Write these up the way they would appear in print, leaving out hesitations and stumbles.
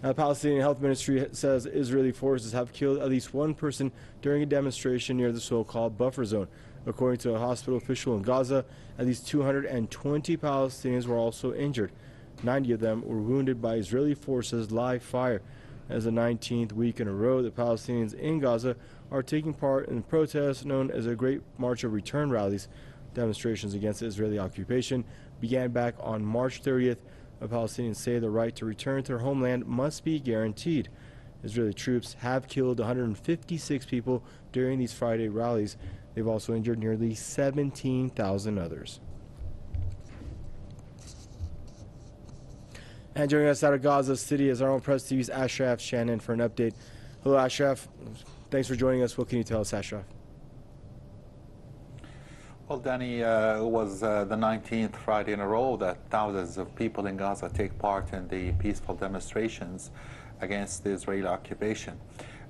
Now, the Palestinian Health Ministry says Israeli forces have killed at least one person during a demonstration near the so-called buffer zone. According to a hospital official in Gaza, at least 220 Palestinians were also injured. 90 of them were wounded by Israeli forces' live fire. As the 19th week in a row, the Palestinians in Gaza are taking part in protests known as a Great March of Return rallies. Demonstrations against the Israeli occupation began back on March 30th. The Palestinians say the right to return to their homeland must be guaranteed. Israeli troops have killed 156 people during these Friday rallies. They've also injured nearly 17,000 others. And joining us out of Gaza City is our own Press TV's Ashraf Shannon for an update. Hello, Ashraf. Thanks for joining us. What can you tell us, Ashraf? Well, Danny, it was the 19th Friday in a row that thousands of people in Gaza take part in the peaceful demonstrations against the Israeli occupation.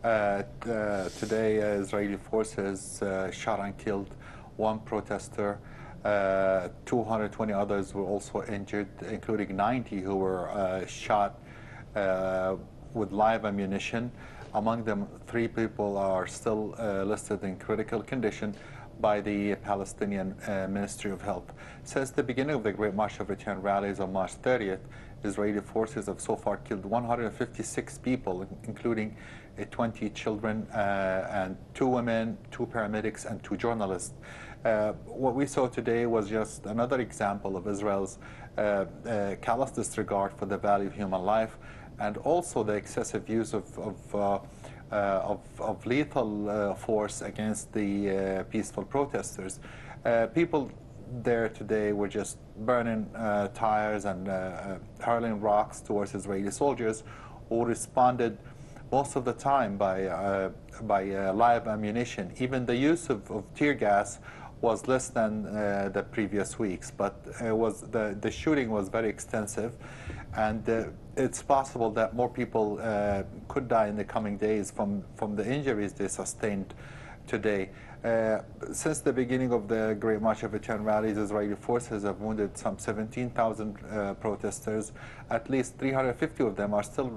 Today, Israeli forces shot and killed one protester. 220 others were also injured, including 90 who were shot with live ammunition. Among them, 3 people are still listed in critical condition by the Palestinian Ministry of Health. Since the beginning of the Great March of Return rallies on March 30th, Israeli forces have so far killed 156 people, including 20 children and 2 women, 2 paramedics, and 2 journalists. What we saw today was just another example of Israel's callous disregard for the value of human life, and also the excessive use of lethal force against the peaceful protesters. People there today were just burning tires and hurling rocks towards Israeli soldiers, who responded most of the time by live ammunition. Even the use of tear gas was less than the previous weeks, but the shooting was very extensive, and it's possible that more people could die in the coming days from the injuries they sustained today. Since the beginning of the Great March of Return rallies, Israeli forces have wounded some 17,000 protesters. At least 350 of them are still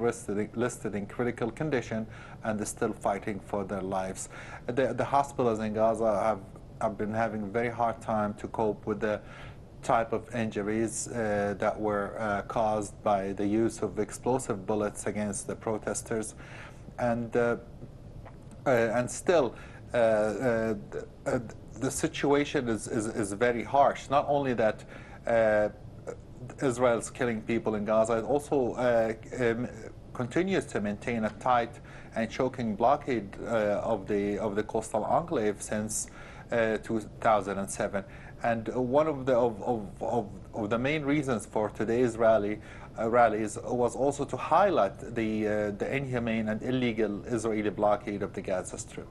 listed in critical condition and are still fighting for their lives. The hospitals in Gaza have been having a very hard time to cope with the type of injuries that were caused by the use of explosive bullets against the protesters, and still the situation is very harsh. Not only that Israel's killing people in Gaza, it also continues to maintain a tight and choking blockade of the coastal enclave since 2007. And one of the main reasons for today's rallies was also to highlight the inhumane and illegal Israeli blockade of the Gaza Strip.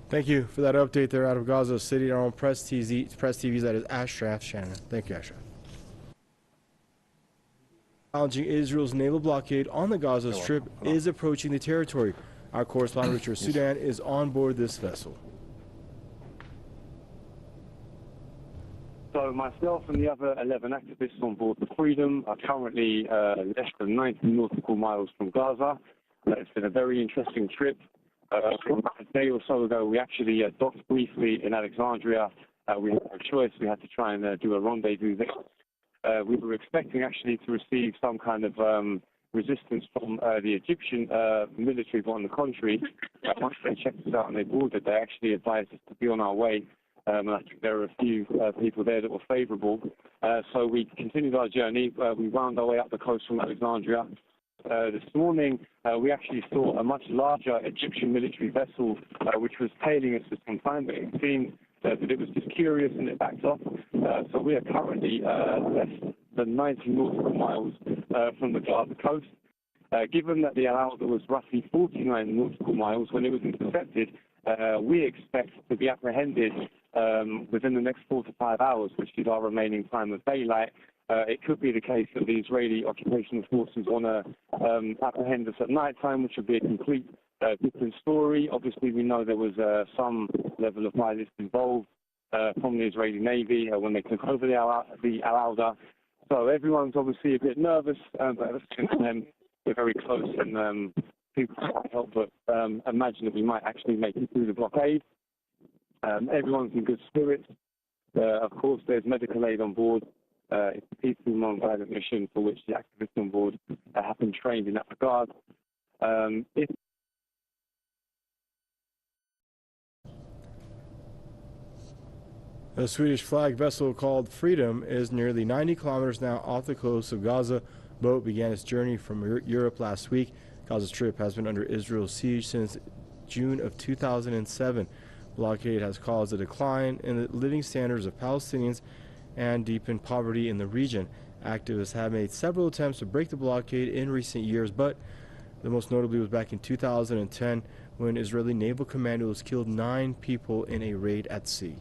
Thank you for that update there out of Gaza City. Our own Press TV's that is Ashraf Shannon. Thank you, Ashraf. Challenging Israel's naval blockade on the Gaza Strip is approaching the territory. Our correspondent Richard Sudan is on board this vessel. So myself and the other 11 activists on board the Freedom are currently less than 90 nautical miles from Gaza. It's been a very interesting trip. From a day or so ago, we actually docked briefly in Alexandria. We had no choice. We had to try and do a rendezvous there. We were expecting actually to receive some kind of resistance from the Egyptian military, but on the contrary, once they checked us out and they boarded, they actually advised us to be on our way. And I think there were a few people there that were favourable. So we continued our journey. We wound our way up the coast from Alexandria. This morning, we actually saw a much larger Egyptian military vessel, which was tailing us for some time, but it seemed that it was just curious and it backed off. So we are currently less than 90 nautical miles from the Gaza coast. Given that the Al-Awda was roughly 49 nautical miles when it was intercepted, we expect to be apprehended within the next 4 to 5 hours, which is our remaining time of daylight. It could be the case that the Israeli occupation forces want to apprehend us at night time, which would be a complete different story. Obviously, we know there was some level of violence involved from the Israeli Navy when they took over the Al-Awda. So everyone's obviously a bit nervous, but we're very close, and people can't help but imagine that we might actually make it through the blockade. Everyone's in good spirits. Of course, there's medical aid on board. It's a peaceful, non-violent mission for which the activists on board have been trained in that regard. A Swedish flag vessel called Freedom is nearly 90 kilometers now off the coast of Gaza. The boat began its journey from Europe last week. Gaza Strip has been under Israel's siege since June of 2007. Blockade has caused a decline in the living standards of Palestinians and deepened poverty in the region. Activists have made several attempts to break the blockade in recent years, but the most notably was back in 2010 when Israeli naval commandos killed 9 people in a raid at sea.